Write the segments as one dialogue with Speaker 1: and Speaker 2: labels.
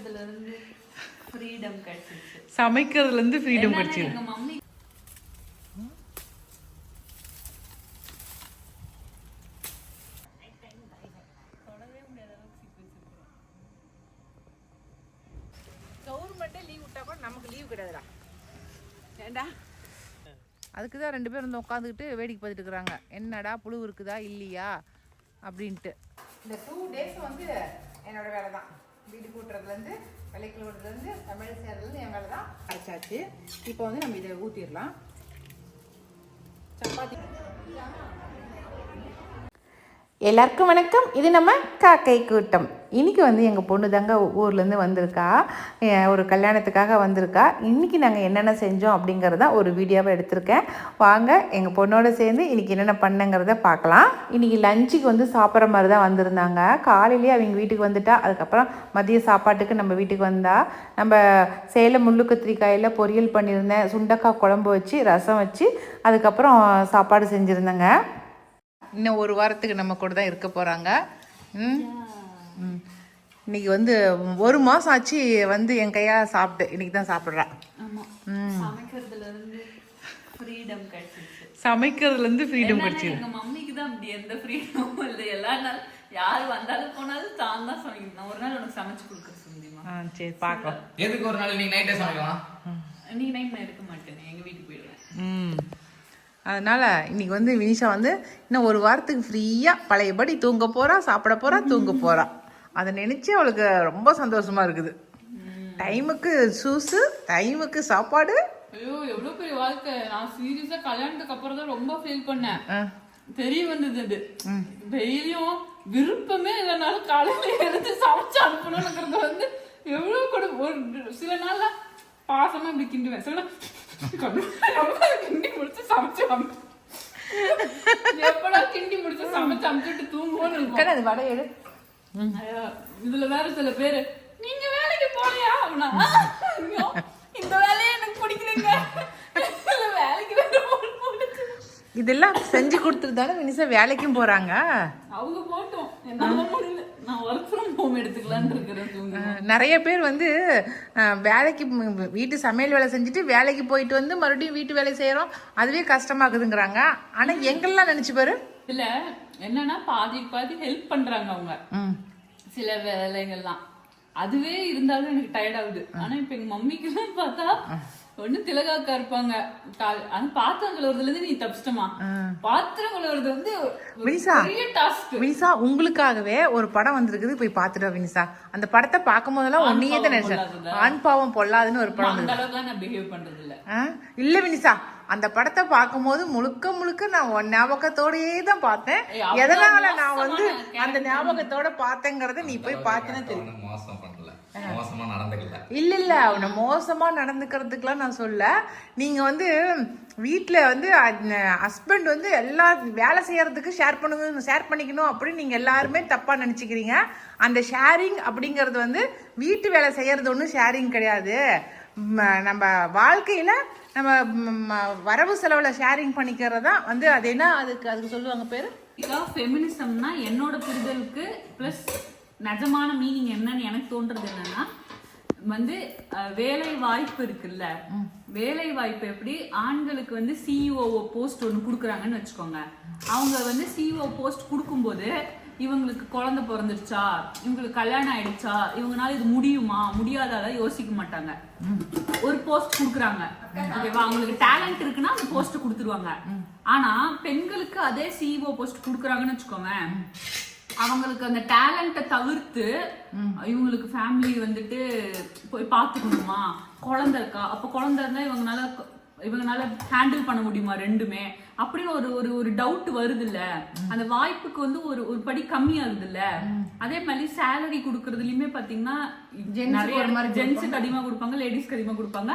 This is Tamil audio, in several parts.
Speaker 1: சமைக்கிறதுல இருந்து ஃப்ரீடம் கிடைச்சிது. கவர்மெண்ட்டே லீவ் விட்டா கூட நமக்கு லீவ் கிடையாதுடா. ஏண்டா அதுக்கு தான் 2 பேரும் வந்து உட்காந்துக்கிட்டு வேடிக்கை பார்த்துட்டு இருக்கிறாங்க. என்னடா புழு இருக்குதா இல்லையா அப்படின்ட்டு. இந்த 2 டேஸ் வந்து என்னோட வேலை தான். வீடு கூட்டுறதுலேருந்து விலைக்கு விடுறதுலேருந்து தமிழ் சேர்றதுலேருந்து என் வேலை தான். அரைச்சாச்சு. இப்போ வந்து நம்ம இதை ஊற்றிடலாம். சப்பாத்தி. எல்லாருக்கும் வணக்கம். இது நம்ம காக்கை கூட்டம். இன்றைக்கி வந்து எங்கள் பொண்ணு தாங்க ஊர்லேருந்து வந்திருக்கா. ஒரு கல்யாணத்துக்காக வந்திருக்கா. இன்றைக்கி நாங்கள் என்னென்ன செஞ்சோம் அப்படிங்கிறத ஒரு வீடியோவை எடுத்திருக்கேன். வாங்க எங்கள் பொண்ணோட சேர்ந்து இன்றைக்கி என்னென்ன பண்ணங்கிறத பார்க்கலாம். இன்றைக்கி லஞ்சுக்கு வந்து சாப்பிட்ற மாதிரி தான் வந்திருந்தாங்க. காலையிலேயே அவங்க வீட்டுக்கு வந்துட்டா. அதுக்கப்புறம் மதிய சாப்பாட்டுக்கு நம்ம வீட்டுக்கு வந்தால் நம்ம சேலம் முள்ளு கத்திரிக்காயில் பொரியல் பண்ணியிருந்தேன். சுண்டக்காய் குழம்பு வச்சு ரசம் வச்சு அதுக்கப்புறம் சாப்பாடு செஞ்சுருந்தேங்க. இன்னும் ஒரு வாரத்துக்கு நம்ம கூட தான் இருக்க போகிறாங்க. இன்னைக்கு வந்து 1 மாதம் ஆச்சு வந்து என் கையால் சாப்பிட்டு இன்னைக்கு தான் சாப்பிட்றா. சமைக்கிறதுலேருந்து ஃப்ரீடம் கிடைச்சிது.
Speaker 2: எங்கள் மம்மிக்கு தான் அப்படி எந்த ஃப்ரீடமும் இல்லை. எல்லா நாள் யார் வந்தாலும் போனாலும் தான் தான் சமைக்கணும். நான் ஒரு நாள் உனக்கு சமைச்சு கொடுக்க முடியுமா?
Speaker 1: சரி பார்க்கலாம்.
Speaker 3: எதுக்கு ஒரு நாள் நீங்கள் நைட்டே சமைக்கலாம்?
Speaker 2: இன்னைக்கு நைட் நான் இருக்க மாட்டேன், எங்கள் வீட்டுக்கு போயிடுவேன்.
Speaker 1: அதனால் இன்றைக்கி வந்து வினிஷா வந்து இன்னும் 1 வாரத்துக்கு ஃப்ரீயாக பழையபடி தூங்க போகிறா, சாப்பிட போகிறா, தூங்க போகிறா. அதை நினச்சி அவளுக்கு ரொம்ப சந்தோஷமாக இருக்குது. டைமுக்கு சூஸு, டைமுக்கு சாப்பாடு.
Speaker 2: ஐயோ எவ்வளோ பெரிய வாழ்க்கை. நான் சீரியஸாக கல்யாணத்துக்கு அப்புறம் தான் ரொம்ப ஃபீல் பண்ணேன். தெரிய வந்தது அது. டெய்லியும் விருப்பமே இல்லைனாலும் காலையில் எடுத்து சமைச்சு அனுப்பணும்ங்கிறது வந்து எவ்வளோ கூட. ஒரு சில நாள்ல பாசமாக இப்படி கிண்டுவேன். சில கிண்டி முடிச்சு சமைச்சு எப்படா கிண்டி முடிச்சு சமைச்சு அமுச்சுட்டு தூங்குவோன்னு இருக்கும்.
Speaker 1: அது வடை எடு.
Speaker 2: இதுல வேற சில பேரு நீங்க வேலைக்கு போறியா அப்படின்னா இந்த வேலையை எனக்கு பிடிக்கலங்க, வேலைக்கு வேற
Speaker 1: இதெல்லாம் செஞ்சு கொடுத்துட்டு தானே வினிஷா வேலைக்கும் போறாங்க.
Speaker 2: அவங்க போட்டோம், என்னால முடியல. நான் ஒர்க் ஃப்ரம் ஹோம் எடுத்துக்கலான்னு இருக்கிறேன்.
Speaker 1: நிறைய பேர் வந்து வேலைக்கு வீட்டு சமையல் வேலை செஞ்சுட்டு வேலைக்கு போயிட்டு வந்து மறுபடியும் வீட்டு வேலை செய்யறோம், அதுவே கஷ்டமாக்குதுங்கிறாங்க. ஆனா எங்கெல்லாம் நினைச்சு பாரு.
Speaker 2: இல்ல என்னன்னா பாதி ஹெல்ப் பண்றாங்க அவங்க சில வேலைகள்லாம். அதுவே இருந்தாலும் எனக்கு டயர்ட் ஆகுது. ஆனா இப்ப எங்க மம்மிக்கு எல்லாம் பார்த்தா ஒண்ணு திலகாக்கா இருப்பாங்க. ஆனா பாத்திரம் கழுவுறதுல இருந்து நீ தப்பிச்சிட்டமா. பாத்திரம் கழுவுறது வந்து
Speaker 1: வினிஷா உங்களுக்காகவே ஒரு படம் வந்திருக்குது, போய் பாத்துட்டா வினிஷா. அந்த படத்தை பார்க்கும் போதெல்லாம் ஒன்னையே தான் நினைச்சேன். ஆண் பாவம் பொல்லாதுன்னு ஒரு படம்.
Speaker 2: அந்த அளவுக்கு நான் பிஹேவ் பண்றது இல்ல.
Speaker 1: இல்ல வினிஷா, அந்த படத்தை பார்க்கும்போது முழுக்க நான் ஞாபகத்தோடயே தான் பார்த்தேன். எதனால நான் வந்து அந்த ஞாபகத்தோட பார்த்தேங்கிறத நீ போய் பார்த்தேன்னு தெரியும். இல்ல அவனை மோசமா நடந்துக்கிறதுக்குலாம் நான் சொல்ல. நீங்க வந்து வீட்டுல வந்து ஹஸ்பண்ட் வந்து எல்லா வேலை செய்யறதுக்கு ஷேர் பண்ணிக்கணும் அப்படின்னு நீங்க எல்லாருமே தப்பா நினைச்சுக்கிறீங்க. அந்த ஷேரிங் அப்படிங்கறது வந்து வீட்டு வேலை செய்யறது ஒன்றும் ஷேரிங் கிடையாது. நம்ம வாழ்க்கையில நம்ம வரவு செலவுல ஷேரிங் பண்ணிக்கிறதா வந்து அது என்ன அதுக்கு சொல்லுவாங்க பேரு.
Speaker 2: இதான் ஃபெமினிசம்னா என்னோட புரிதலுக்கு பிளஸ் நிஜமான மீனிங் என்னன்னு எனக்கு தோன்றது என்னன்னா வந்து வேலை வாய்ப்பு இருக்குல்ல, வேலை வாய்ப்பு எப்படி ஆண்களுக்கு வந்து சிஇஓ போஸ்ட் ஒன்று கொடுக்குறாங்கன்னு வச்சுக்கோங்க. அவங்க வந்து சிஇஓ போஸ்ட் கொடுக்கும்போது இவங்களுக்கு குழந்தை பிறந்துருச்சா, இவங்களுக்கு கல்யாணம் ஆயிடுச்சா, இவங்கனால இது முடியுமா முடியாதால யோசிக்க மாட்டாங்க. ஒரு போஸ்ட் கொடுக்குறாங்க, ஓகேவா, அவங்களுக்கு டேலண்ட் இருக்குன்னா அந்த போஸ்ட் கொடுத்துருவாங்க. ஆனா பெண்களுக்கு அதே சிஇஓ போஸ்ட் கொடுக்குறாங்கன்னு வச்சுக்கோங்க, அவங்களுக்கு அந்த டேலண்ட்டை தவிர்த்து இவங்களுக்கு ஃபேமிலி வந்துட்டு போய் பார்த்துக்கணுமா, குழந்தை இருக்கா, அப்போ குழந்தை இருந்தா இவங்கனால ஹேண்டில் பண்ண முடியுமா ரெண்டுமே அப்படின்னு ஒரு டவுட் வருது இல்ல. அந்த வாய்ப்புக்கு வந்து ஒரு படி கம்மியாகுது இல்ல. அதே மாதிரி சேலரி கொடுக்கறதுலயுமே பாத்தீங்கன்னா நிறைய ஜென்ஸுக்கு அதிகமா கொடுப்பாங்க, லேடிஸ்க்கு அதிகமா கொடுப்பாங்க.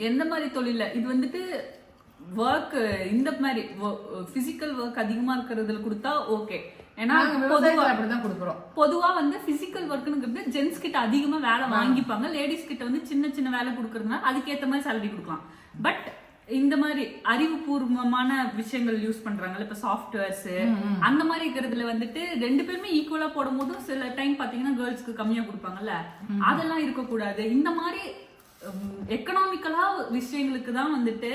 Speaker 2: எந்த மாதிரி தொழில இது வந்துட்டு ஒர்க் இந்த மாதிரி பிசிக்கல் ஒர்க் அதிகமா இருக்கிறதுல கொடுத்தா ஓகே. ஏன்னா பொதுவா வந்து பிசிக்கல் ஒர்க்னுங்கிறது ஜென்ஸ் கிட்ட அதிகமா வேலை வாங்கிப்பாங்க, லேடிஸ் கிட்ட வந்து சின்ன சின்ன வேலை கொடுக்கறதுனால அதுக்கேற்ற மாதிரி சேலரி கொடுக்கலாம். பட் இந்த மாதிரி அறிவுபூர்வமான விஷயங்கள் யூஸ் பண்றாங்கல்ல, இப்ப சாஃப்ட்வேர்ஸ் அந்த மாதிரி இருக்கிறதுல வந்துட்டு 2 பேருமே ஈக்குவலா போடும் போதும் சில டைம் பாத்தீங்கன்னா கேர்ள்ஸ்க்கு கம்மியா கொடுப்பாங்கல்ல, அதெல்லாம் இருக்கக்கூடாது. இந்த மாதிரி எக்கனாமிக்கலா விஷயங்களுக்கு தான் வந்துட்டு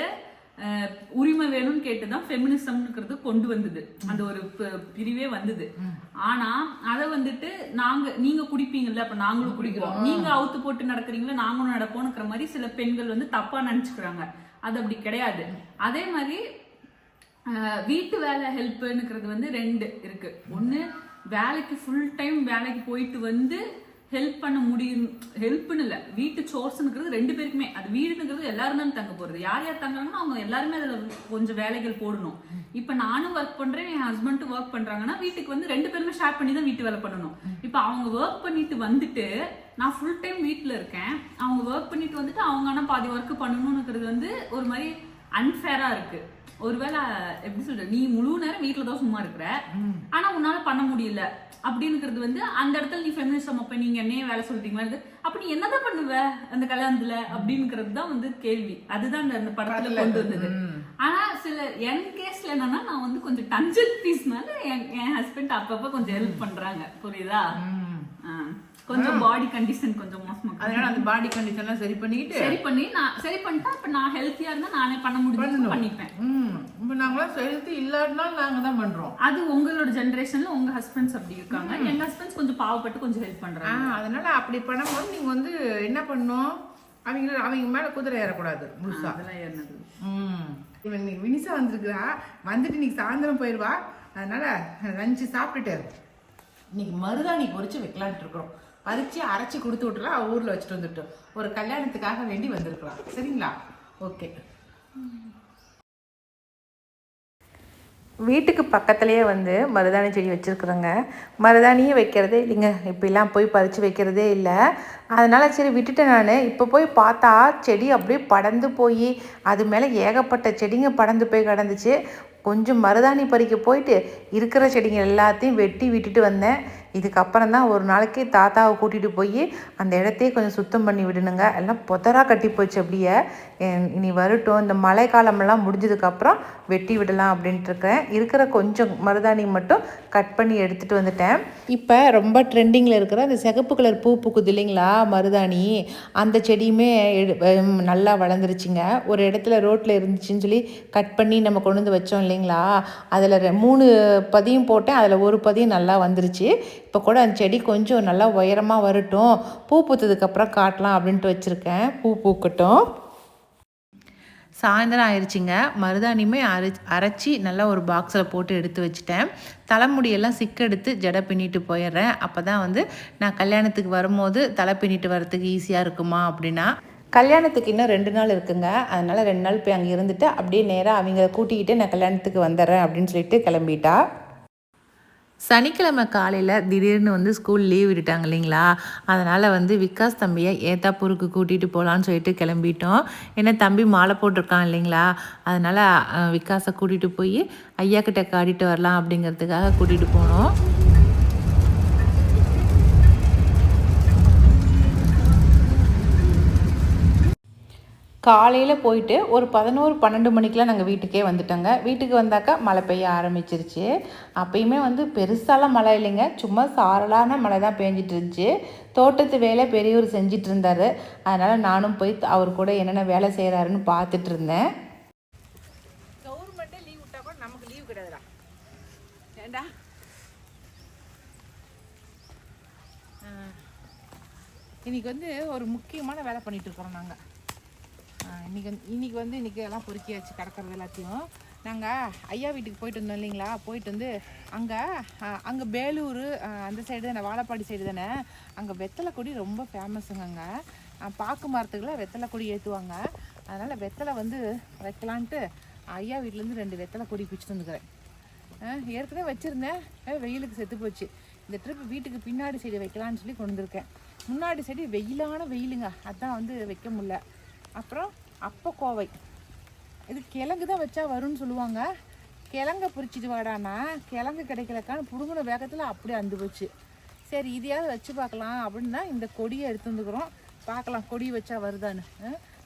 Speaker 2: உரிமை வேணும்னு கேட்டுதான் ஃபெமினிசம்ங்கிறது கொண்டு வந்தது, அந்த ஒரு பிரிவே வந்தது. ஆனா அத வந்துட்டு நீங்க குடிப்பீங்கல்ல, அப்ப நாங்களும் குடிக்கிறோம், நீங்க அவுத்து போட்டு நடக்கிறீங்களா நாங்களும் நடப்போம்ங்கிற மாதிரி சில பெண்கள் வந்து தப்பா நினைச்சுக்கிறாங்க. அது அப்படி கிடையாது. அதே மாதிரி வீட்டு வேலை ஹெல்ப்னுங்கிறது வந்து 2 இருக்கு. ஒண்ணு, வேலைக்கு ஃபுல் டைம் வேலைக்கு போயிட்டு வந்து ஹெல்ப் பண்ண முடியும், ஹெல்ப்னு இல்லை, வீட்டு சோர்ஸ்னுங்கிறது 2 பேருக்குமே. அது வீடுங்கிறது எல்லாரும் தான் தங்க போறது. யார் யார் தங்குறாங்கன்னா அவங்க எல்லாருமே அதுல கொஞ்சம் வேலைகள் போடணும். இப்ப நானும் ஒர்க் பண்றேன், என் ஹஸ்பண்டும் ஒர்க் பண்றாங்கன்னா வீட்டுக்கு வந்து 2 பேருமே ஷேர் பண்ணி தான் வீட்டு வேலை பண்ணணும். இப்ப அவங்க ஒர்க் பண்ணிட்டு வந்துட்டு நான் ஃபுல் டைம் வீட்டுல இருக்கேன், அவங்க ஒர்க் பண்ணிட்டு வந்துட்டு அவங்க ஆனா பாதி ஒர்க் பண்ணணும்னுங்கிறது வந்து ஒரு மாதிரி அன்ஃபேரா இருக்கு. ஒருவேளை எப்படி சொல்ற, நீ முழு நேரம் வீட்டுலதான் சும்மா இருக்கிற, ஆனா உன்னால பண்ண முடியல அப்படின்னுங்கிறது வந்து அந்த இடத்துல நீ ஃபெமினிசம், அப்ப நீங்க என்னையே வேலை சொல்றீங்களா, அப்ப நீ என்னதான் பண்ணுவ அந்த கல்யாணத்துல அப்படின்னுங்கிறது தான் வந்து கேள்வி. அதுதான் அந்த படத்துல கொண்டு வந்தது. ஆனா சில என் கேஸ்ல என்னன்னா, நான் வந்து கொஞ்சம் டஞ்சல் பீஸ்னால என் ஹஸ்பண்ட் அப்பப்ப கொஞ்சம் ஹெல்ப் பண்றாங்க, புரியுதா? கொஞ்சம் பாடி கண்டிஷன் கொஞ்சம் மோசமா,
Speaker 1: அதனால அந்த பாடி கண்டிஷன்லாம் சரி
Speaker 2: பண்ணிட்டா இப்ப நான் ஹெல்த்தியா இருந்தா நானே பண்ண முடியும் பண்ணிப்பேன்.
Speaker 1: இப்போ நாங்களாம் ஹெல்த்தி இல்லாட்டினாலும் நாங்க தான் பண்றோம்.
Speaker 2: அது உங்களோட ஜெனரேஷன்ல உங்க ஹஸ்பண்ட்ஸ் அப்படி இருக்காங்க, எங்க ஹஸ்பண்ட்ஸ் கொஞ்சம் பாவப்பட்டு கொஞ்சம் ஹெல்ப் பண்றாங்க.
Speaker 1: அதனால அப்படி பண்ணும்போது நீங்க வந்து என்ன பண்ணணும், அவங்க மேல குதிரை ஏறக்கூடாது முழுசா.
Speaker 2: அதெல்லாம் ஏறினது.
Speaker 1: இவன் இன்னைக்கு வினிசா வந்திருக்கிறா, வந்துட்டு இன்னைக்கு சாயந்தரம் போயிடுவா. அதனால லஞ்சு சாப்பிட்டுட்டு இன்னைக்கு மருதாணி பொறிச்சு வைக்கலான்ட்டு இருக்கிறோம். பறிச்சு அரைச்சி கொடுத்து விட்டுலாம் ஊர்ல வச்சுட்டு வந்துட்டோம். ஒரு கல்யாணத்துக்காக வேண்டி வந்திருக்கலாம். சரிங்களா? ஓகே. வீட்டுக்கு பக்கத்துலேயே வந்து மருதாணி செடி வச்சுருக்குறோங்க. மருதாணியே வைக்கிறதே இல்லைங்க, இப்படிலாம் போய் பறித்து வைக்கிறதே இல்லை. அதனால் சரி விட்டுட்டேன் நான். இப்போ போய் பார்த்தா செடி அப்படியே படர்ந்து போய் அது மேலே ஏகப்பட்ட செடிங்க படர்ந்து போய் கிடந்துச்சு. கொஞ்சம் மருதாணி பறிக்க போயிட்டு இருக்கிற செடிங்க எல்லாத்தையும் வெட்டி விட்டுட்டு வந்தேன். இதுக்கப்புறம் தான் ஒரு நாளைக்கு தாத்தாவை கூட்டிகிட்டு போய் அந்த இடத்தையே கொஞ்சம் சுத்தம் பண்ணி விடணுங்க. எல்லாம் புதராக கட்டி போச்சு அப்படியே. இனி வரட்டும், இந்த மழை காலமெல்லாம் முடிஞ்சதுக்கப்புறம் வெட்டி விடலாம் அப்படின்ட்டு இருக்கேன். இருக்கிற கொஞ்சம் மருதாணி மட்டும் கட் பண்ணி எடுத்துகிட்டு வந்துட்டேன். இப்போ ரொம்ப ட்ரெண்டிங்கில் இருக்கிற அந்த சிகப்பு கலர் பூ பூக்குது இல்லைங்களா மருதாணி, அந்த செடியுமே நல்லா வளர்ந்துருச்சுங்க. ஒரு இடத்துல ரோட்டில் இருந்துச்சுன்னு சொல்லி கட் பண்ணி நம்ம கொண்டு வந்து வச்சோம் இல்லைங்களா, அதில் 3 பதியம் போட்டேன், அதில் ஒரு பதியம் நல்லா வந்துருச்சு. இப்போ கூட அந்த செடி கொஞ்சம் நல்லா உயரமாக வரட்டும், பூ பூத்ததுக்கப்புறம் காட்டலாம் அப்படின்ட்டு வச்சுருக்கேன். பூ பூக்கட்டும். சாயந்தரம் ஆயிடுச்சுங்க. மருதாணியுமே அரைச்சி நல்லா ஒரு பாக்ஸில் போட்டு எடுத்து வச்சுட்டேன். தலைமுடியெல்லாம் சிக்கெடுத்து ஜடை பின்னிட்டு போயிடுறேன். அப்போ தான் வந்து நான் கல்யாணத்துக்கு வரும்போது தலை பின்னிட்டு வரத்துக்கு ஈஸியாக இருக்குமா அப்படின்னா. கல்யாணத்துக்கு இன்னும் 2 நாள் இருக்குங்க. அதனால் 2 நாள் போய் அங்கே இருந்துட்டு அப்படியே நேராக அவங்கள கூட்டிக்கிட்டு நான் கல்யாணத்துக்கு வந்துடுறேன் அப்படின்னு சொல்லிட்டு கிளம்பிட்டா. சனிக்கிழமை காலையில் திடீர்னு வந்து ஸ்கூல் லீவ் விட்டுட்டாங்க இல்லைங்களா, அதனால் வந்து விகாஸ் தம்பியை ஏத்தாப்பூருக்கு கூட்டிகிட்டு போகலான்னு சொல்லிட்டு கிளம்பிட்டோம். ஏன்னா தம்பி மாலை போட்டிருக்கான் இல்லைங்களா, அதனால் விகாஸை கூட்டிகிட்டு போய் ஐயா கிட்ட காட்டிட்டு வரலாம் அப்படிங்கிறதுக்காக கூட்டிகிட்டு போனோம். காலையில் போயிட்டு ஒரு 11-12 மணிக்கெலாம் நாங்கள் வீட்டுக்கே வந்துட்டோங்க. வீட்டுக்கு வந்தாக்கா மழை பெய்ய ஆரம்பிச்சிருச்சு. அப்பயுமே வந்து பெருசாலாம் மழை இல்லைங்க, சும்மா சாரலான மழை தான் பெஞ்சிட்டு இருந்துச்சு. தோட்டத்து வேலை பெரியவர் செஞ்சிட்டு இருந்தார். அதனால் நானும் போய் அவர் கூட என்னென்ன வேலை செய்கிறாருன்னு பார்த்துட்டு இருந்தேன். கவர்மெண்ட்டே லீவ் விட்டா கூட நமக்கு லீவ் கிடையாதுடா. ஏண்டா இன்னைக்கு வந்து ஒரு முக்கியமான வேலை பண்ணிட்டு இருக்கிறோம் நாங்கள். இன்றைக்கி எல்லாம் பொறுக்கியாச்சு கிடக்கிறது எல்லாத்தையும். நாங்கள் ஐயா வீட்டுக்கு போயிட்டு வந்தோம் இல்லைங்களா, போயிட்டு வந்து அங்கே பேலூர் அந்த சைடு தானே, வாழப்பாடி சைடு தானே, அங்கே வெத்தலை கொடி ரொம்ப ஃபேமஸுங்க. அங்கே பாக்கு மரத்துக்குலாம் வெத்தலை கொடி ஏற்றுவாங்க. அதனால் வெத்தலை வந்து வைக்கலான்ட்டு ஐயா வீட்டிலேருந்து 2 வெத்தலை கொடி பிடிச்சிட்டு வந்துக்கிறேன். ஏற்கனவே வச்சுருந்தேன், வெயிலுக்கு செத்து போச்சு. இந்த ட்ரிப் வீட்டுக்கு பின்னாடி சைடு வைக்கலான்னு சொல்லி கொண்டு வந்திருக்கேன். முன்னாடி சைடு வெயிலான வெயிலுங்க, அதான் வந்து வைக்க முடியல. அப்புறம் அப்பக்கோவை, இது கிழங்கு தான் வச்சா வரும்னு சொல்லுவாங்க. கிழங்க பிரிச்சுட்டு வாடானா கிழங்கு கிடைக்கலக்கான்னு புடுங்கின வேகத்தில் அப்படியே அந்து போச்சு. சரி இதையாவது வச்சு பார்க்கலாம் அப்படின்னு தான் இந்த கொடியை எடுத்து வந்துக்கிறோம். பார்க்கலாம் கொடி வச்சா வருதான்னு.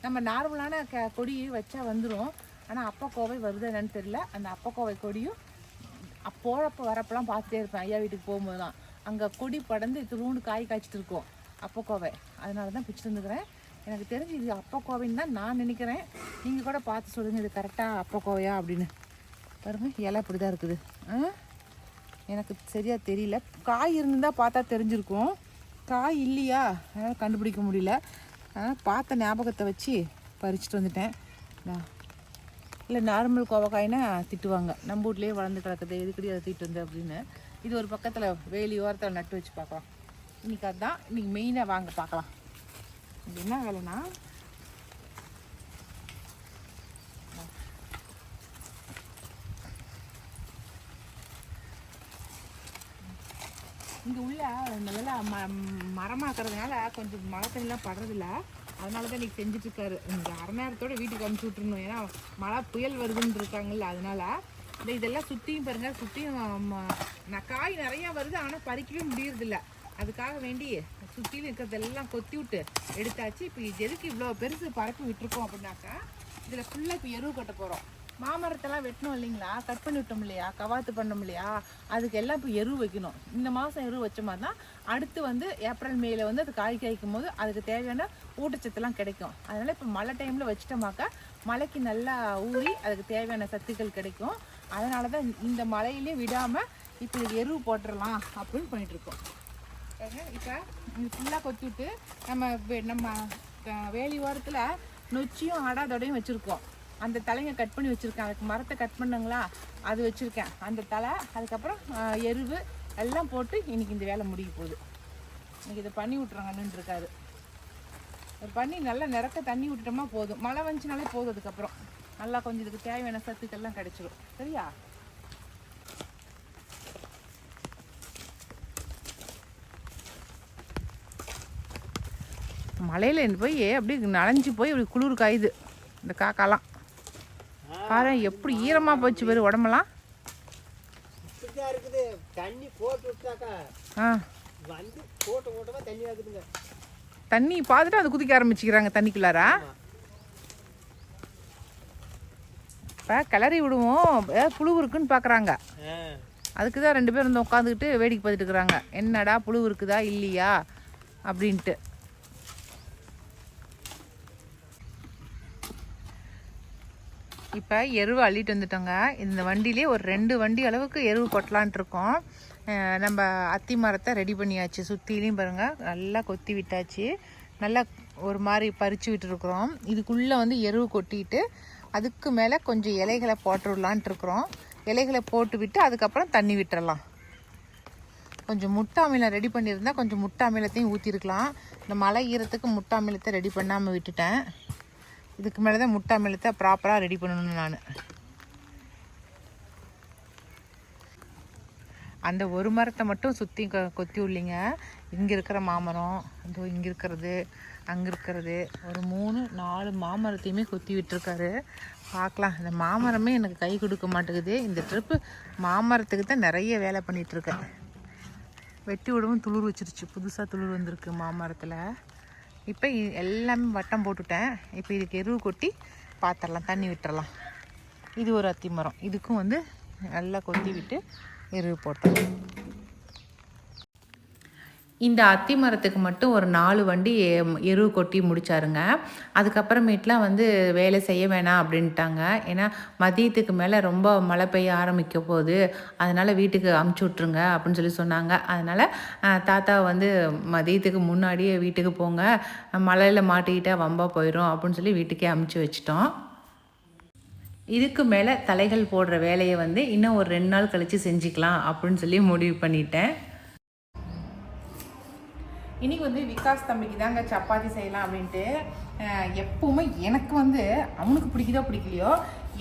Speaker 1: நம்ம நார்மலான கொடி வச்சா வந்துடும். ஆனால் அப்பக்கோவை வருது என்னன்னு தெரியல. அந்த அப்பக்கோவை கொடியும் போகிறப்ப வரப்பெல்லாம் பார்த்துட்டே இருப்பேன் ஐயா வீட்டுக்கு போகும்போது தான். அங்கே கொடி படந்து திருவுண்டு காய் காய்ச்சிட்டு இருக்கோம் அப்பக்கோவை. அதனால தான் பிடிச்சிட்டு வந்துக்கிறேன். எனக்கு தெரிஞ்சு இது அப்பக்கோவைன்னு தான் நான் நினைக்கிறேன். நீங்கள் கூட பார்த்து சொல்லுங்கள் இது கரெக்டாக அப்பக்கோவையா அப்படின்னு. பாருங்க இலை அப்படி தான் இருக்குது. எனக்கு சரியாக தெரியல. காய் இருந்தால் பார்த்தா தெரிஞ்சிருக்கும். காய் இல்லையா அதனால் கண்டுபிடிக்க முடியல. பார்த்த ஞாபகத்தை வச்சு பறிச்சுட்டு வந்துட்டேன். இல்லை நார்மல் கோவக்காய்னா திட்டுவாங்க, நம்ம வீட்லேயே வளர்ந்து கிடக்குது எதுக்கடி அதை திட்டு வந்து அப்படின்னு. இது ஒரு பக்கத்தில் வேலி ஓரத்தில் நட்டு வச்சு பார்க்கலாம். இன்றைக்கி அதுதான் இன்றைக்கி மெயினாக வாங்க பார்க்கலாம். இது என்ன வேலைன்னா இங்கே உள்ள நல்லா மரமாக்குறதுனால கொஞ்சம் மழை தண்ணிலாம் படுறதில்ல. அதனால தான் இன்றைக்கி செஞ்சுட்ருக்காரு. இந்த அரை நேரத்தோடு வீட்டுக்கு அனுப்பிச்சி விட்ருணும். ஏன்னா மழை புயல் வருதுன்னு இருக்காங்கல்ல. அதனால் இதெல்லாம் சுற்றியும் பாருங்கள், சுற்றியும் நான் காய் நிறையா வருது ஆனால் பறிக்கவே முடியறதில்ல. அதுக்காக வேண்டி சுற்றிலும் இருக்கிறதெல்லாம் கொத்தி விட்டு எடுத்தாச்சு. இப்போ எதுக்கு இவ்வளோ பெருசு பரப்பி விட்டுருக்கோம் அப்படின்னாக்கா இதில் ஃபுல்லாக இப்போ எருவு கட்ட போகிறோம். மாமரத்தெல்லாம் வெட்டணும் இல்லைங்களா, கட் பண்ணி விட்டோம் இல்லையா, கவாத்து பண்ணோம் இல்லையா, அதுக்கு எல்லாம் இப்போ எருவு வைக்கணும். இந்த மாதம் எருவு வச்ச மாதிரி தான் அடுத்து வந்து ஏப்ரல் மேல வந்து அது காய் காய்க்கும் போது அதுக்கு தேவையான ஊட்டச்சத்துலாம் கிடைக்கும். அதனால் இப்போ மழை டைமில் வச்சிட்டோமாக்கா மழைக்கு நல்லா ஊறி அதுக்கு தேவையான சத்துக்கள் கிடைக்கும். அதனால தான் இந்த மழையிலே விடாமல் இப்போ இது எருவு போட்டுடலாம் அப்படின்னு பண்ணிகிட்ருக்கோம். இப்போ இது ஃபுல்லாக கொத்தி விட்டு நம்ம வேலி ஓரத்தில் நொச்சியும் ஆடாதோடையும் வச்சுருக்கோம். அந்த தலைங்க கட் பண்ணி வச்சுருக்கேன். அதுக்கு மரத்தை கட் பண்ணங்களா அது வச்சுருக்கேன். அந்த தலை அதுக்கப்புறம் எருவு எல்லாம் போட்டு இன்றைக்கி இந்த வேலை முடிய போகுது. இன்றைக்கி இதை பண்ணி விட்றாங்கன்னு இருக்காரு. பண்ணி நல்லா நிறக்க தண்ணி விட்டுட்டோமா போதும். மழை வந்துச்சுனாலே போதும். அதுக்கப்புறம் நல்லா கொஞ்சம் இதுக்கு தேவையான சத்துக்கள்லாம் கிடைச்சிடும். சரியா? மழையில் போய் அப்படி நனைஞ்சு போய் அப்படி குளிர் காயுது இந்த காக்காலாம். பாரு எப்படி ஈரமாக போச்சு பேர் உடம்பெல்லாம். தண்ணி பார்த்துட்டு அது குதிக்க ஆரம்பிச்சுக்கிறாங்க தண்ணிக்குள்ளாரா. இப்போ கிளறி விடுவோம் புழு இருக்குன்னு பார்க்குறாங்க. அதுக்கு தான் 2 பேர் வந்து உட்காந்துக்கிட்டு வேடிக்கை பார்த்துட்டு இருக்கிறாங்க. என்னடா புழு இருக்குதா இல்லையா அப்படின்ட்டு. இப்போ எருவு அள்ளிட்டு வந்துட்டோங்க. இந்த வண்டியிலே ஒரு 2 வண்டி அளவுக்கு எருவு கொட்டலான்ட்டு இருக்கோம். நம்ம அத்தி மரத்தை ரெடி பண்ணியாச்சு. சுற்றிலையும் பாருங்கள் நல்லா கொத்தி விட்டாச்சு. நல்லா ஒரு மாதிரி பறித்து விட்டுருக்குறோம். இதுக்குள்ளே வந்து எருவு கொட்டிட்டு அதுக்கு மேலே கொஞ்சம் இலைகளை போட்டுடலான்ட்டு இருக்கிறோம். இலைகளை போட்டு விட்டு அதுக்கப்புறம் தண்ணி விட்டுறலாம். கொஞ்சம் முட்டை அமிலம் ரெடி பண்ணியிருந்தால் கொஞ்சம் முட்டை அமிலத்தையும் ஊற்றிருக்கலாம். இந்த மழை ஈரத்துக்கு முட்டை அமிலத்தை ரெடி பண்ணாமல் விட்டுட்டேன். இதுக்கு மேலே தான் முட்டை அமிலத்தை ப்ராப்பராக ரெடி பண்ணணும். நான் அந்த ஒரு மரத்தை மட்டும் சுற்றி கொத்தி விடலிங்க. இங்கே இருக்கிற மாமரம் இதோ இங்கே இருக்கிறது அங்கே இருக்கிறது ஒரு 3-4 மாமரத்தையுமே கொத்தி விட்டுருக்காரு. பார்க்கலாம். இந்த மாமரமே எனக்கு கை கொடுக்க மாட்டேங்குது. இந்த ட்ரிப்பு மாமரத்துக்கு தான் நிறைய வேலை பண்ணிகிட்ருக்கேன். வெட்டி விடவும் துளிர் வச்சிருச்சு. புதுசாக துளிர் வந்திருக்கு மாமரத்தில். இப்போ எல்லாமே வட்டம் போட்டுட்டேன். இப்போ இதுக்கு எருவு கொட்டி பாத்திரலாம், தண்ணி விட்டுறலாம். இது ஒரு அத்தி மரம். இதுக்கும் வந்து நல்லா கொத்தி விட்டு எருவு போட்டுறலாம். இந்த அத்தி மரத்துக்கு மட்டும் ஒரு 4 வண்டி எருவு கொட்டி முடிச்சாருங்க. அதுக்கப்புறமேட்டுலாம் வந்து வேலை செய்ய வேணாம் அப்படின்ட்டாங்க. ஏன்னா மதியத்துக்கு மேலே ரொம்ப மழை பெய்ய ஆரம்பிக்க போகுது, அதனால் வீட்டுக்கு அமுச்சு விட்ருங்க அப்படின்னு சொல்லி சொன்னாங்க. அதனால் தாத்தா வந்து மதியத்துக்கு முன்னாடியே வீட்டுக்கு போங்க, மழையில் மாட்டிக்கிட்டால் வம்பா போயிடும் அப்படின்னு சொல்லி வீட்டுக்கே அமுச்சு வச்சிட்டோம். இதுக்கு மேலே தலைகள் போடுற வேலையை வந்து இன்னும் ஒரு 2 நாள் கழித்து செஞ்சுக்கலாம் அப்படின்னு சொல்லி முடிவு பண்ணிட்டேன். இன்றைக்கி வந்து விகாஸ் தம்பிக்கு தாங்க சப்பாத்தி செய்யலாம் அப்படின்ட்டு. எப்போவுமே எனக்கு வந்து அவனுக்கு பிடிக்குதோ பிடிக்கலையோ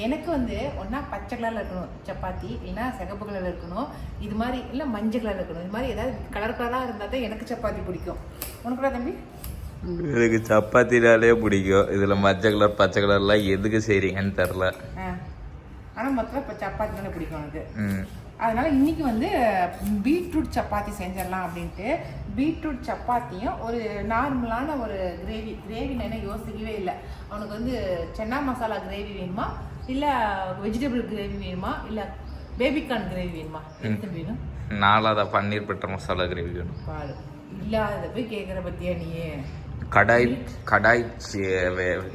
Speaker 1: எனக்கு வந்து ஒன்றா பச்சை கலரில் இருக்கணும் சப்பாத்தி, இல்லைன்னா சிகப்பு கலரில் இருக்கணும், இது மாதிரி இல்லை மஞ்சள் கலரில் இருக்கணும். இது மாதிரி ஏதாவது கலர் கலராக இருந்தால் தான் எனக்கு சப்பாத்தி பிடிக்கும். உனக்கு கூட தம்பி?
Speaker 3: எனக்கு சப்பாத்தினாலே பிடிக்கும். இதில் மஞ்சள் கலர் பச்சை கலர்லாம் எதுக்கு செய்கிறீங்கன்னு தெரில.
Speaker 1: ஆனால் மொத்தம் இப்போ சப்பாத்தி தானே பிடிக்கும் எனக்கு. அதனால் இன்றைக்கி வந்து பீட்ரூட் சப்பாத்தி செஞ்சிடலாம் அப்படின்ட்டு பீட்ரூட் சப்பாத்தியும் ஒரு நார்மலான ஒரு கிரேவின்னு என்ன யோசிக்கவே இல்லை. அவனுக்கு வந்து சென்னா மசாலா கிரேவி வேணுமா, இல்லை வெஜிடபிள் கிரேவி வேணுமா, இல்லை பேபிகார்ன் கிரேவி வேணுமா, எது வேணும்?
Speaker 3: நாலாவது பன்னீர் பட்டர் மசாலா கிரேவி வேணும்.
Speaker 1: பாரு, இல்லாத போய் கேட்குற பற்றியா நீ?
Speaker 3: கடாய்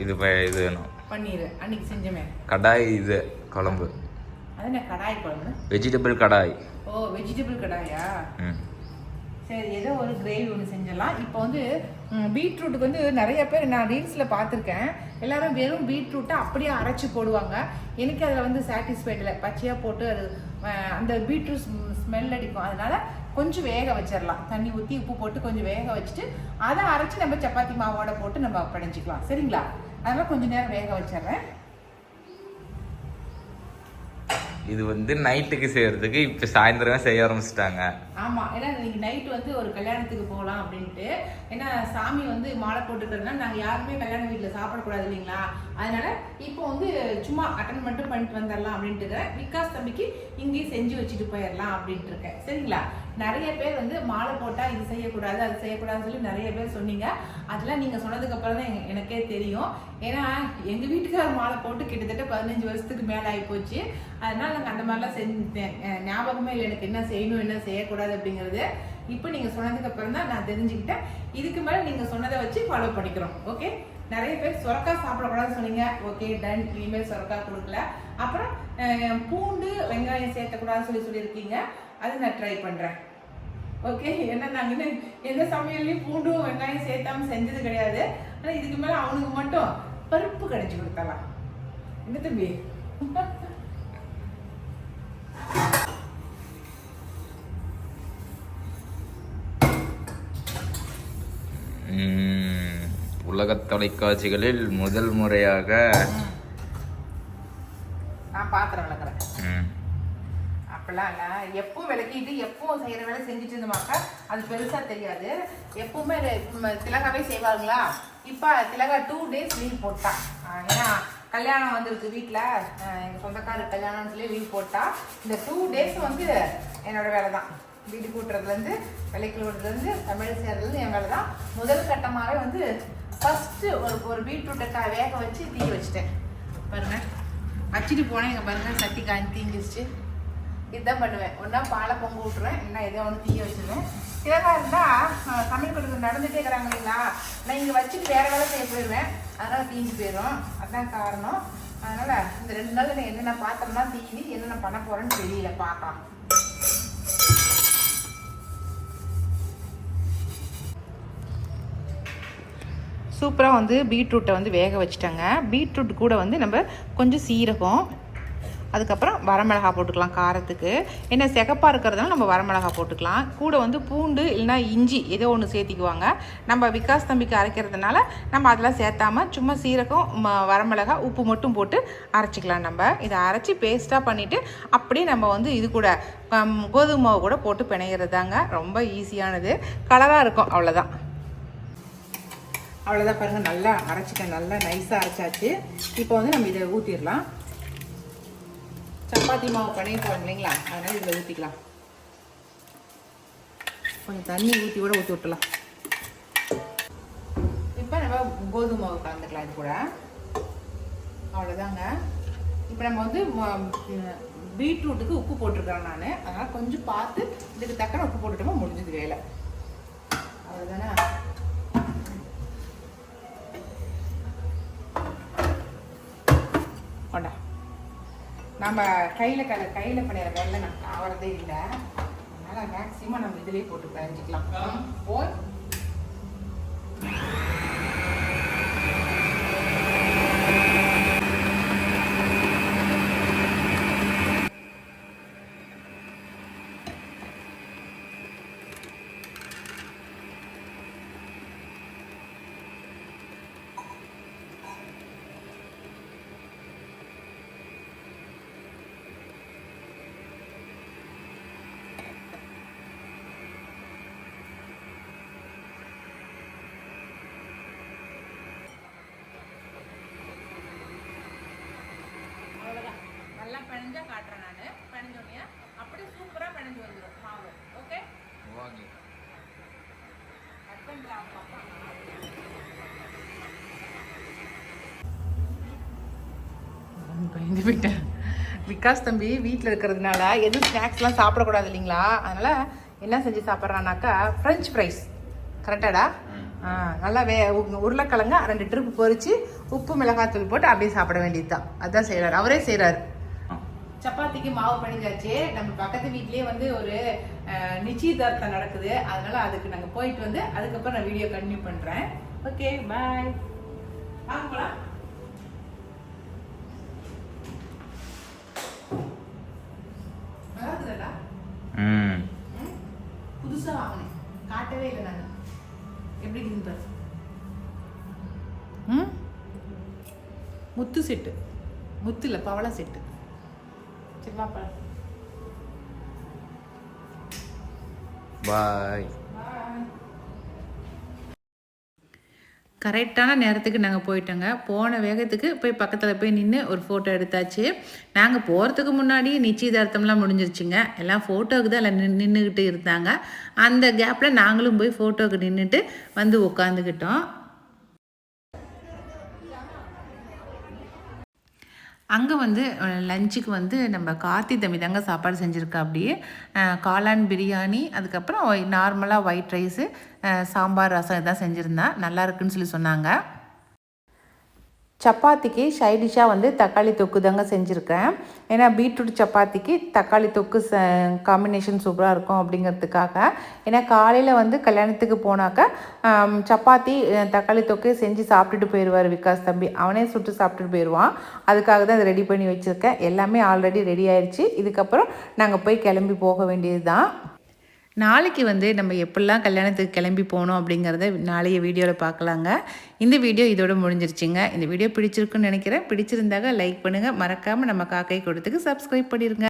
Speaker 3: இது வேணும்.
Speaker 1: பன்னீர் அன்னைக்கு செஞ்சமே
Speaker 3: கடாய் இது குழம்பு.
Speaker 1: அது என்ன கடாய் குழம்பு?
Speaker 3: வெஜிடபிள் கடாய்.
Speaker 1: ஓ, வெஜிடபிள் கடாயா? சரி, ஏதோ ஒரு கிரேவி ஒன்று செஞ்சிடலாம். இப்போ வந்து பீட்ரூட்டுக்கு வந்து நிறைய பேர் நான் ரீல்ஸில் பார்த்துருக்கேன், எல்லாரும் வெறும் பீட்ரூட்டை அப்படியே அரைச்சி போடுவாங்க. எனக்கு அதில் வந்து சாட்டிஸ்ஃபைட் இல்லை. பச்சையாக போட்டு அது அந்த பீட்ரூட் ஸ்மெல் அடிக்கும். அதனால் கொஞ்சம் வேக வச்சிடலாம். தண்ணி ஊற்றி உப்பு போட்டு கொஞ்சம் வேக வச்சுட்டு அதை அரைச்சி நம்ம சப்பாத்தி மாவோட போட்டு நம்ம படைஞ்சிக்கலாம். சரிங்களா? அதனால் கொஞ்சம் நேரம் வேக வச்சிடுறேன்.
Speaker 3: இது வந்து நைட்டுக்கு செய்யறதுக்கு இப்போ சாயந்தரமே செய்ய ஆரம்பிச்சிட்டாங்க.
Speaker 1: ஆமாம், ஏன்னா இன்னைக்கு நைட்டு வந்து ஒரு கல்யாணத்துக்கு போகலாம் அப்படின்ட்டு. ஏன்னா சாமி வந்து மாலை போட்டுக்கிறதுனால நாங்கள் யாருமே கல்யாண வீட்டில் சாப்பிடக்கூடாது இல்லைங்களா? அதனால இப்போ வந்து சும்மா அட்டன் மட்டும் பண்ணிட்டு வந்துடலாம் அப்படின்ட்டு விகாஸ் தம்பிக்கு இங்கேயும் செஞ்சு வச்சுட்டு போயிடலாம் அப்படின்ட்டு இருக்கேன். சரிங்களா? நிறைய பேர் வந்து மாலை போட்டால் இது செய்யக்கூடாது அது செய்யக்கூடாதுன்னு சொல்லி நிறைய பேர் சொன்னீங்க. அதெல்லாம் நீங்கள் சொன்னதுக்கப்புறம் தான் எனக்கே தெரியும். ஏன்னா எங்கள் வீட்டுக்காரர் மாலை போட்டு கிட்டத்தட்ட 15 வருஷத்துக்கு மேலே ஆகிப்போச்சு. அதனால் நாங்கள் அந்த மாதிரிலாம் செஞ்சேன். ஞாபகமே இல்லை எனக்கு என்ன செய்யணும் என்ன செய்யக்கூடாது அப்படிங்கிறது. இப்போ நீங்கள் சொன்னதுக்கப்புறம் தான் நான் தெரிஞ்சுக்கிட்டேன். இதுக்கு மேலே நீங்கள் சொன்னதை வச்சு ஃபாலோ பண்ணிக்கிறோம். ஓகே? நிறைய பேர் சுரக்காய் சாப்பிடக்கூடாதுன்னு சொன்னீங்க. Okay, done. இனிமேல் சுரக்காய் கொடுக்கல. அப்புறம் பூண்டு வெங்காயம் சேர்த்தக்கூடாதுன்னு சொல்லியிருக்கீங்க. அது நான் ட்ரை பண்ணுறேன். ஓகே? ஏன்னா நாங்கள் எந்த சமையல்லையும் பூண்டும் வெங்காயம் சேர்த்தாம செஞ்சது கிடையாது. ஆனால் இதுக்கு மேலே அவனுக்கு மட்டும் பருப்பு கடைச்சி கொடுத்தலாம். என்ன தம்பி?
Speaker 3: உலக தொலைக்காட்சிகளில் முதல் முறையாக
Speaker 1: நான் பாத்திரம் விளக்குறேன். அப்பெல்லாம் இல்லை, எப்பவும் விளக்கிட்டு எப்பவும் செய்கிற வேலை செஞ்சுட்டு இருந்தோமாக்கா அது பெருசாக தெரியாது. எப்பவுமே திலகாவே செய்வாங்களா? இப்போ திலகா 2 days லீவ் போட்டா. ஏன்னா கல்யாணம் வந்திருக்கு வீட்டில், எங்கள் சொந்தக்காரர் கல்யாணம்னு சொல்லி லீவ் போட்டா. இந்த 2 days வந்து என்னோட வேலை தான். வீடு கூட்டுறதுலேருந்து விலைக்கு விடுறதுலேருந்து தமிழ் சேர்றதுலேருந்து என் வேலை தான். முதல் கட்டமாகவே வந்து ஃபஸ்ட்டு ஒரு பீட்ரூட்டை வேக வச்சு தீ வச்சுட்டேன். பாருங்க, வச்சுட்டு போனேன். எங்கள் பாருங்க சட்டி தீங்கிடுச்சு. இதுதான் பண்ணுவேன். ஒன்றா பாலை பொங்க விட்டுருவேன், இல்லைன்னா எதோ ஒன்று தீய வச்சுருவேன். திலகா இருந்தால் சமையல் கொடுக்க நடந்துகிட்டே இருக்கிறாங்க இல்லைங்களா? நான் இங்கே வச்சுட்டு வேறு வேலை செய்ய போயிடுவேன். அதனால் தீஞ்சு போயிடும். அதுதான் காரணம். அதனால் இந்த 2 நாள் நான் என்னென்ன பாத்திரம்லாம் தீனி என்னென்ன பண்ண போகிறேன்னு தெரியல. பார்க்கலாம். சூப்பராக வந்து பீட்ரூட்டை வந்து வேக வச்சுட்டாங்க. பீட்ரூட் கூட வந்து நம்ம கொஞ்சம் சீரகம், அதுக்கப்புறம் வரமிளகா போட்டுக்கலாம் காரத்துக்கு. ஏன்னா சிகப்பாக இருக்கிறதுனால நம்ம வரமிளகா போட்டுக்கலாம். கூட வந்து பூண்டு இல்லைன்னா இஞ்சி ஏதோ ஒன்று சேர்த்திக்குவாங்க. நம்ம விகாஸ் தம்பிக்கு அரைக்கிறதுனால நம்ம அதெல்லாம் சேர்த்தாமல் சும்மா சீரகம் வரமிளகா உப்பு மட்டும் போட்டு அரைச்சிக்கலாம். நம்ம இதை அரைச்சி பேஸ்ட்டாக பண்ணிவிட்டு அப்படியே நம்ம வந்து இது கூட கோதுமை மாவு கூட போட்டு பிணைகிறது தாங்க. ரொம்ப ஈஸியானது, கலராக இருக்கும். அவ்வளோதான். பாருங்கள், நல்லா அரைச்சிட்டேன். நல்லா நைஸாக அரைச்சாச்சு. இப்போ வந்து நம்ம இதை ஊற்றிடலாம். சப்பாத்தி மாவு பண்ணி போகிறோம் இல்லைங்களா? அதனால் இதில் ஊற்றிக்கலாம். கொஞ்சம் தண்ணி ஊற்றி கூட ஊற்றி விட்டுலாம். இப்போ நம்ம கோதுமை மாவு கலந்துக்கலாம் இது கூட. அவ்வளோதாங்க. இப்போ நம்ம வந்து பீட்ரூட்டுக்கு உப்பு போட்டிருக்கிறேன் நான். அதனால் கொஞ்சம் பார்த்து இதுக்கு தக்கன உப்பு போட்டுட்டோமா முடிஞ்சது வேலை. அவ்வளோதானே? கொண்டா. நம்ம கையில் படையிற வேலை நமக்கு ஆகிறதே இல்லை. அதனால் மேக்ஸிமம் நம்ம இதிலே போட்டு பிழைஞ்சிக்கலாம். போய் நல்லா பிணைஞ்சா காட்டுறேன் நான். பிணைஞ்சோடனே அப்படியே அப்படியே சூப்பராக பிணைஞ்சு வந்துடும் மாவு. Okay,
Speaker 3: okay.
Speaker 1: கட் பண்ணிடலாம் பாப்பா. பயந்து போயிட்டேன். விகாஸ் தம்பி வீட்டில் இருக்கிறதுனால எதுவும் ஸ்நாக்ஸ்லாம் சாப்பிடக்கூடாது இல்லைங்களா, அதனால் என்ன செஞ்சு சாப்பிட்றான்னாக்கா ஃப்ரெஞ்ச் ஃப்ரைஸ். கரெக்டாடா? நல்லா உருளைக்கிழங்க 2 ட்ரிப்பு பொரிச்சு உப்பு மிளகாத்தூள் போட்டு அப்படியே சாப்பிட வேண்டியது தான். அதுதான் செய்கிறாரு, அவரே செய்கிறாரு. சப்பாத்திக்கு மாவு பண்ணிச்சாச்சு. நம்ம பக்கத்து வீட்லேயே வந்து ஒரு நிச்சயதார்த்தம் நடக்குது, அதனால அதுக்கு நாங்கள் போயிட்டு வந்து அதுக்கப்புறம் நான் வீடியோ கண்டினியூ பண்ணுறேன். ஓகே, பாய். வாங்கலாம். புதுசா வாங்கினேன், காட்டவே இல்லை நான். எப்படி இருக்குன்னு பாரு. முத்து செட்டு, முத்து இல்லை பவள செட்டு. சரி வாப்பா.
Speaker 3: பாய்.
Speaker 1: கரெக்டான நேரத்துக்கு நாங்கள் போயிட்டோங்க. போன வேகத்துக்கு போய் பக்கத்தில் போய் நின்று ஒரு ஃபோட்டோ எடுத்தாச்சு. நாங்கள் போகிறதுக்கு முன்னாடி நிச்சயதார்த்தம்லாம் முடிஞ்சிருச்சுங்க. எல்லாம் ஃபோட்டோவுக்கு தான் எல்லாம் நின்றுக்கிட்டு இருந்தாங்க. அந்த கேப்பில் நாங்களும் போய் ஃபோட்டோவுக்கு நின்றுட்டு வந்து உட்காந்துக்கிட்டோம். அங்கே வந்து லஞ்சுக்கு வந்து நம்ம கார்த்தி தம்பி தாங்க சாப்பாடு செஞ்சுருக்கா. அப்படியே காளான் பிரியாணி, அதுக்கப்புறம் நார்மலாக ஒயிட் ரைஸு, சாம்பார், ரசம் இதான் செஞ்சுருந்தேன். நல்லா இருக்குன்னு சொல்லி சொன்னாங்க. சப்பாத்திக்கு சைடிஷாக வந்து தக்காளி தொக்கு தாங்க செஞ்சுருக்கேன். ஏன்னா பீட்ரூட் சப்பாத்திக்கு தக்காளி தொக்கு காம்பினேஷன் சூப்பராக இருக்கும் அப்படிங்கிறதுக்காக. ஏன்னா காலையில் வந்து கல்யாணத்துக்கு போனாக்கா சப்பாத்தி தக்காளி தொக்கு செஞ்சு சாப்பிட்டுட்டு போயிடுவார் விகாஸ் தம்பி. அவனே சுட்டு சாப்பிட்டுட்டு போயிடுவான். அதுக்காக தான் இதை ரெடி பண்ணி வச்சுருக்கேன். எல்லாமே ஆல்ரெடி ரெடி ஆயிடுச்சு. இதுக்கப்புறம் நாங்கள் போய் கிளம்பி போக வேண்டியது தான். நாளைக்கு வந்து நம்ம எப்படிலாம் கல்யாணத்துக்கு கிளம்பி போனோம் அப்படிங்கிறத நாளைய வீடியோவில் பார்க்கலாங்க. இந்த வீடியோ இதோட முடிஞ்சிருச்சுங்க. இந்த வீடியோ பிடிச்சிருக்குன்னு நினைக்கிறேன். பிடிச்சிருந்தாங்க லைக் பண்ணுங்கள். மறக்காமல் நம்ம காக்கை கூட்டத்துக்கு சப்ஸ்கிரைப் பண்ணிடுங்க.